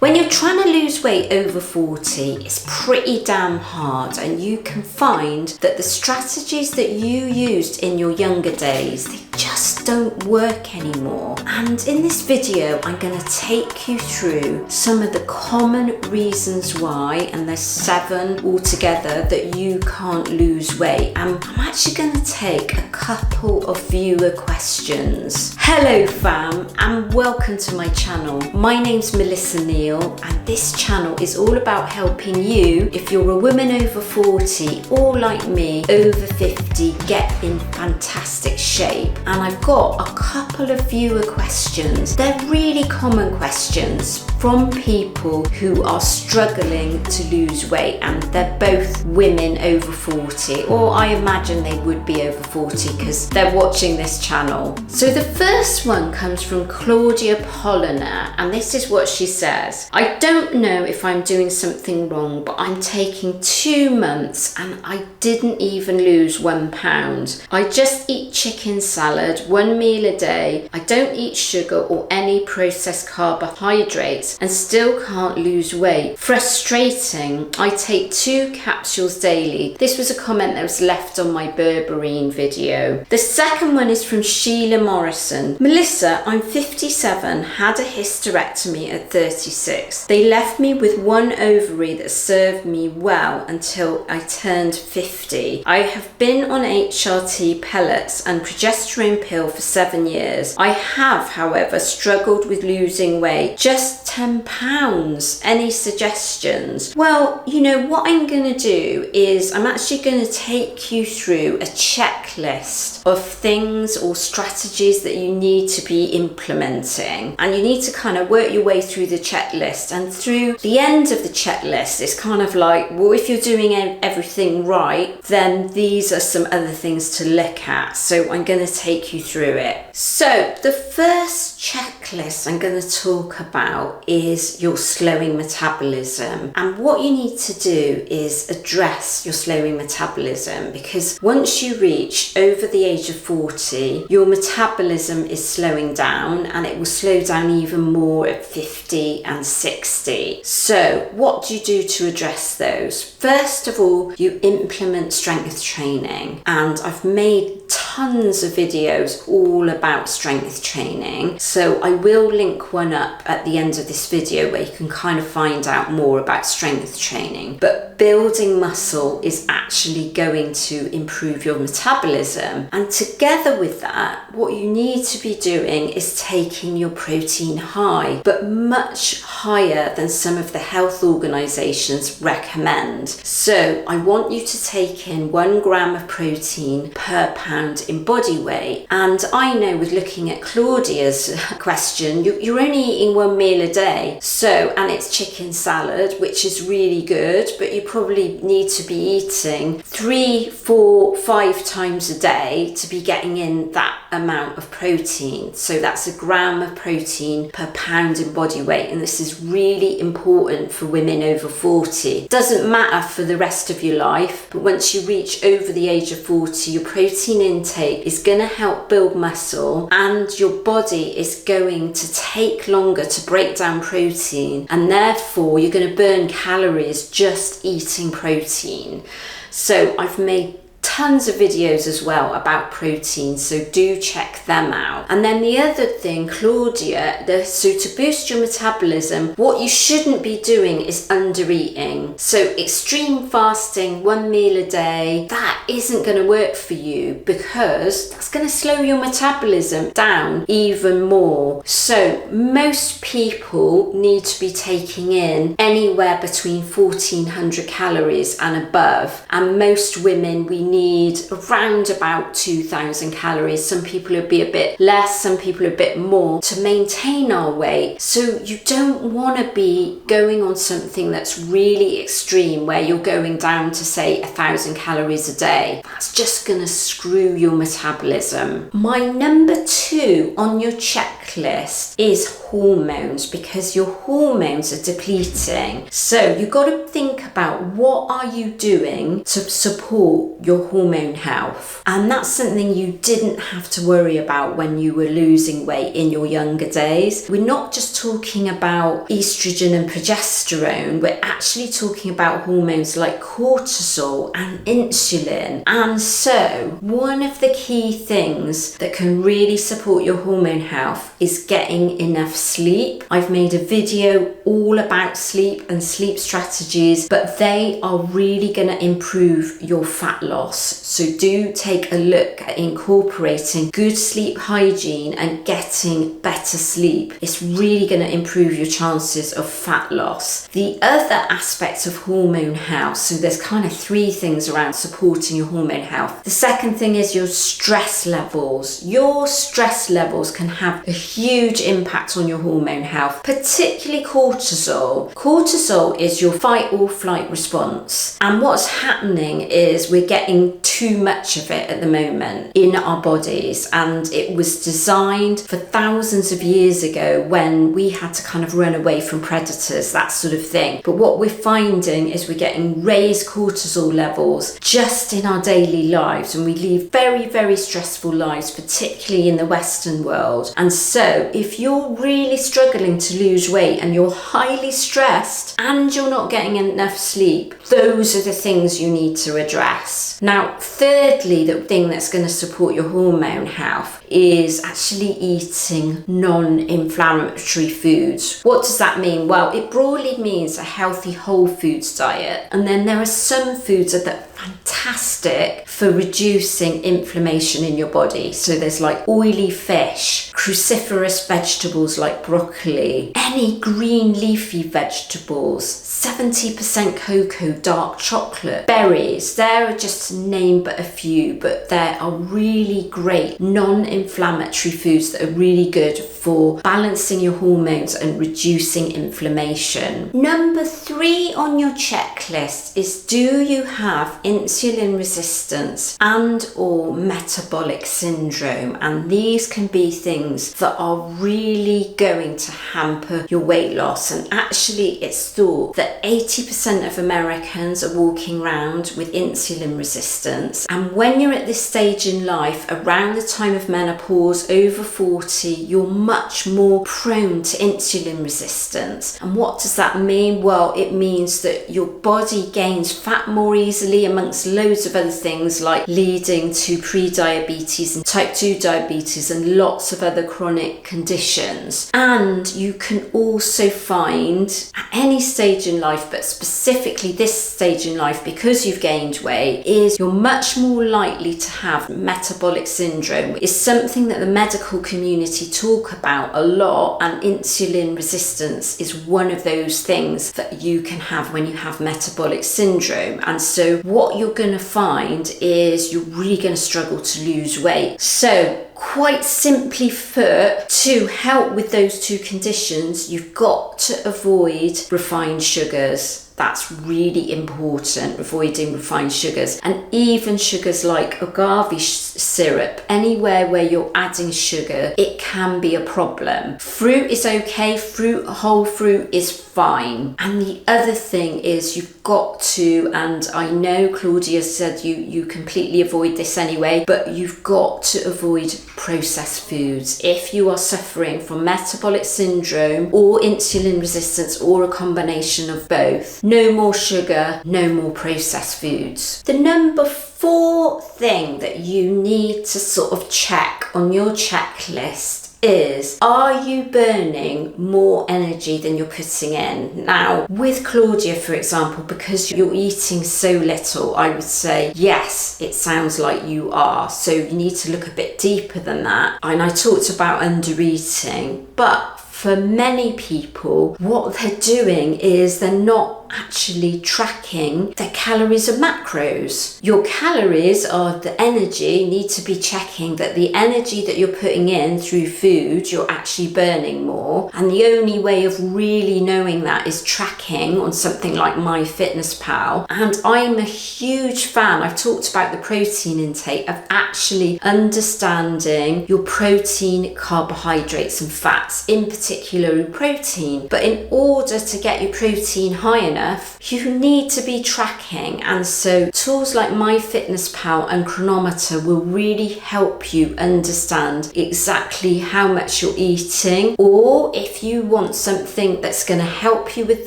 When you're trying to lose weight over 40, it's pretty damn hard, and you can find that the strategies that you used in your younger days, they just don't work anymore. And in this video, I'm going to take you through some of the common reasons why, and there's 7 altogether, that you can't lose weight. And I'm actually going to take a couple of viewer questions. Hello fam, and welcome to my channel. My name's Melissa Neal, and this channel is all about helping you, if you're a woman over 40 or like me over 50, get in fantastic shape. And I've got a couple of viewer questions. They're really common questions from people who are struggling to lose weight, and they're both women over 40, or I imagine they would be over 40 because they're watching this channel. So the first one comes from Claudia Polliner, and this is what she says. I don't know if I'm doing something wrong, but I'm taking 2 months and I didn't even lose 1 pound. I just eat chicken salad, 1 meal a day. I don't eat sugar or any processed carbohydrates and still can't lose weight. Frustrating. I take 2 capsules daily. This was a comment that was left on my berberine video. The second one is from Sheila Morrison. Melissa, I'm 57, had a hysterectomy at 36. They left me with 1 ovary that served me well until I turned 50. I have been on HRT pellets and progesterone pill for 7 years. I have, however, struggled with losing weight. Just 10 pounds. Any suggestions? Well, you know what I'm going to do is I'm actually going to take you through a checklist of things or strategies that you need to be implementing, and you need to kind of work your way through the checklist. And through the end of the checklist, it's kind of like, well, if you're doing everything right, then these are some other things to look at. So I'm going to take you through it. So the first checklist I'm going to talk about is your slowing metabolism. And what you need to do is address your slowing metabolism, because once you reach over the age of 40, your metabolism is slowing down, and it will slow down even more at 50 and 60. So what do you do to address those? First of all, you implement strength training, and I've made tons of videos all about strength training, so I will link one up at the end of this video where you can kind of find out more about strength training. But building muscle is actually going to improve your metabolism, and together with that, what you need to be doing is taking your protein high, but much higher than some of the health organizations recommend. So I want you to take in 1 gram of protein per pound in body weight. And I know, with looking at Claudia's question, you're only eating 1 meal a day, so, and it's chicken salad, which is really good, but you probably need to be eating 3, 4, 5 times a day to be getting in that amount of protein. So that's 1 gram of protein per pound in body weight, and this is really important for women over 40. Doesn't matter for the rest of your life, but once you reach over the age of 40, your protein intake is going to help build muscle, and your body is going to take longer to break down protein, and therefore you're going to burn calories just eating protein. So I've made tons of videos as well about protein, so do check them out. And then the other thing, Claudia, so to boost your metabolism, what you shouldn't be doing is under eating. So extreme fasting, 1 meal a day, that isn't going to work for you, because that's going to slow your metabolism down even more. So most people need to be taking in anywhere between 1400 calories and above, and most women, we need around about 2000 calories. Some people would be a bit less, some people a bit more, to maintain our weight. So you don't want to be going on something that's really extreme, where you're going down to say 1000 calories a day. That's just going to screw your metabolism. My number 2 on your checklist is hormones, because your hormones are depleting. So you've got to think about, what are you doing to support your hormone health. And that's something you didn't have to worry about when you were losing weight in your younger days. We're not just talking about estrogen and progesterone, we're actually talking about hormones like cortisol and insulin. And so one of the key things that can really support your hormone health is getting enough sleep. I've made a video all about sleep and sleep strategies, but they are really going to improve your fat loss. So do take a look at incorporating good sleep hygiene and getting better sleep. It's really going to improve your chances of fat loss. The other aspect of hormone health, so there's kind of three things around supporting your hormone health. The second thing is your stress levels. Your stress levels can have a huge impact on your hormone health, particularly cortisol. Cortisol is your fight or flight response. And what's happening is we're getting too much of it at the moment in our bodies, and it was designed for thousands of years ago when we had to kind of run away from predators, that sort of thing. But what we're finding is we're getting raised cortisol levels just in our daily lives, and we lead very, very stressful lives, particularly in the Western world. And so if you're really struggling to lose weight and you're highly stressed and you're not getting enough sleep, those are the things you need to address. Now, thirdly, the thing that's going to support your hormone health is actually eating non-inflammatory foods. What does that mean? Well, it broadly means a healthy whole foods diet. And then there are some foods that are fantastic for reducing inflammation in your body. So there's like oily fish, cruciferous vegetables like broccoli, any green leafy vegetables, 70% cocoa, dark chocolate, berries. There are just to name but a few, but there are really great non-inflammatory foods that are really good for balancing your hormones and reducing inflammation. Number 3 on your checklist is, do you have insulin resistance and or metabolic syndrome? And these can be things that are really going to hamper your weight loss. And actually it's thought that 80% of Americans are walking around with insulin resistance. And when you're at this stage in life, around the time of menopause, over 40, you're much more prone to insulin resistance. And what does that mean? Well, it means that your body gains fat more easily, amongst loads of other things, like leading to pre-diabetes and type 2 diabetes and lots of other chronic conditions. And you can also find at any stage in life, but specifically this stage in life, because you've gained weight, is you're much more likely to have metabolic syndrome. It's something that the medical community talk about a lot, and insulin resistance is one of those things that you can have when you have metabolic syndrome. And so what you're going to find is you're really going to struggle to lose weight. So quite simply put, to help with those two conditions, you've got to avoid refined sugars. That's really important, avoiding refined sugars, and even sugars like agave syrup. Anywhere where you're adding sugar, it can be a problem. Fruit is okay, whole fruit is fine. And the other thing is you've got to, and I know Claudia said you completely avoid this anyway, but you've got to avoid processed foods. If you are suffering from metabolic syndrome or insulin resistance or a combination of both, no more sugar, no more processed foods. The number 4 thing that you need to sort of check on your checklist is, are you burning more energy than you're putting in? Now, with Claudia, for example, because you're eating so little, I would say, yes, it sounds like you are. So you need to look a bit deeper than that. And I talked about under eating, but for many people, what they're doing is they're not actually tracking their calories and macros. Your calories are the energy. You need to be checking that the energy that you're putting in through food, you're actually burning more. And the only way of really knowing that is tracking on something like MyFitnessPal. And I'm a huge fan, I've talked about the protein intake, of actually understanding your protein, carbohydrates and fats, in particular particularly protein. But in order to get your protein high enough, you need to be tracking. And so tools like MyFitnessPal and Chronometer will really help you understand exactly how much you're eating. Or if you want something that's going to help you with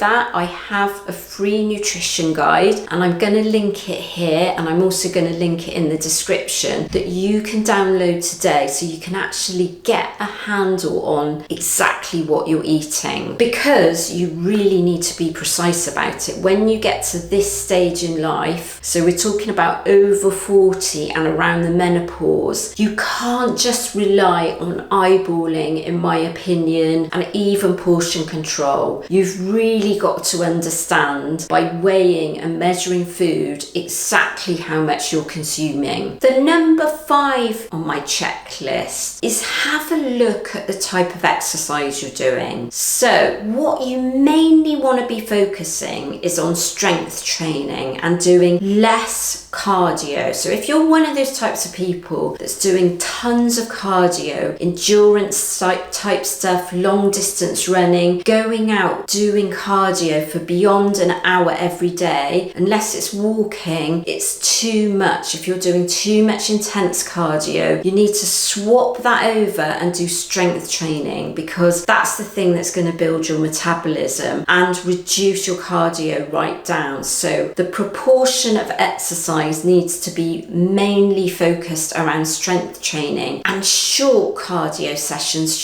that, I have a free nutrition guide, and I'm going to link it here, and I'm also going to link it in the description, that you can download today so you can actually get a handle on exactly what you're eating, because you really need to be precise about it when you get to this stage in life. So we're talking about over 40 and around the menopause. You can't just rely on eyeballing, in my opinion, and even portion control. You've really got to understand by weighing and measuring food exactly how much you're consuming. The number 5 on my checklist is have a look at the type of exercise you're doing. So what you mainly want to be focusing is on strength training and doing less cardio. So if you're one of those types of people that's doing tons of cardio, endurance type stuff, long distance running, going out doing cardio for beyond an hour every day, unless it's walking, it's too much. If you're doing too much intense cardio, you need to swap that over and do strength training, because that's the thing that's going to build your metabolism and reduce your cardio right down. So the proportion of exercise needs to be mainly focused around strength training and shorter cardio sessions,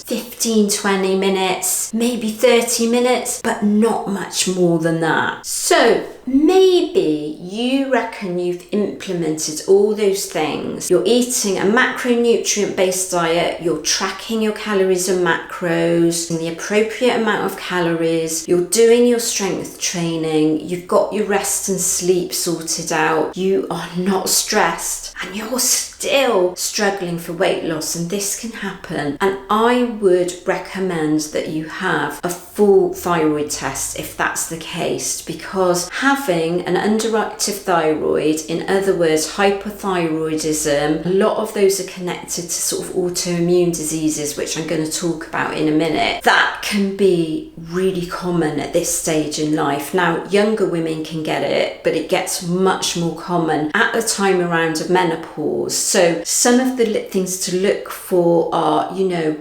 15-20 minutes, maybe 30 minutes, but not much more than that. So maybe you reckon you've implemented all those things. You're eating a macronutrient based diet, you're tracking your calories and macros, and the appropriate amount of calories, you're doing your strength training, you've got your rest and sleep sorted out, you are not stressed, and you're still struggling for weight loss, and this can happen. And I would recommend that you have a full thyroid test if that's the case, because having an underactive thyroid, in other words hypothyroidism, a lot of those are connected to sort of autoimmune diseases, which I'm going to talk about in a minute. That can be really common at this stage in life. Now, younger women can get it, but it gets much more common at the time around of menopause. So some of the things to look for are,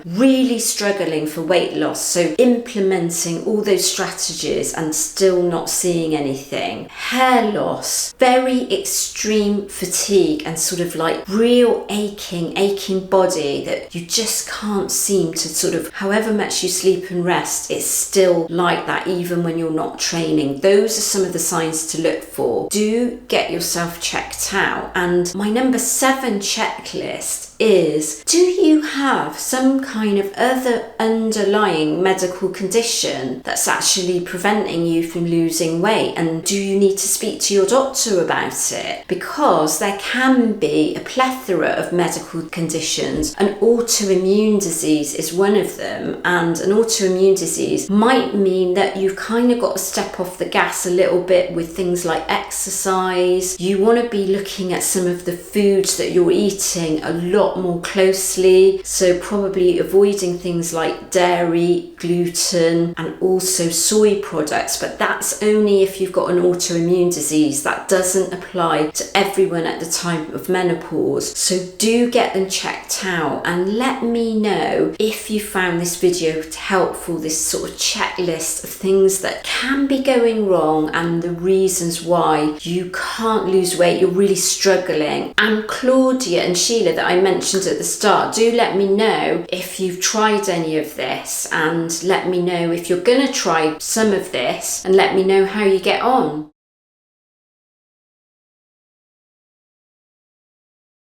really struggling for weight loss, so implementing all those strategies and still not seeing anything. Hair loss, very extreme fatigue, and sort of like real aching body that you just can't seem to sort of, however much you sleep and rest, it's still like that even when you're not training. Those are some of the signs to look for. Do get yourself checked out. And my number 7 checklist is, do you have some kind of other underlying medical condition that's actually preventing you from losing weight? And do you need to speak to your doctor about it? Because there can be a plethora of medical conditions. An autoimmune disease is one of them, and an autoimmune disease might mean that you've kind of got to step off the gas a little bit with things like exercise. You want to be looking at some of the foods that you're eating a lot more closely, so probably avoiding things like dairy, gluten, and also soy products. But that's only if you've got an autoimmune disease. That doesn't apply to everyone at the time of menopause. So do get them checked out, and let me know if you found this video helpful, this sort of checklist of things that can be going wrong and the reasons why you can't lose weight, you're really struggling. And Claudia and Sheila that I mentioned at the start, do let me know if you've tried any of this, and let me know if you're going to try some of this, and let me know how you get on.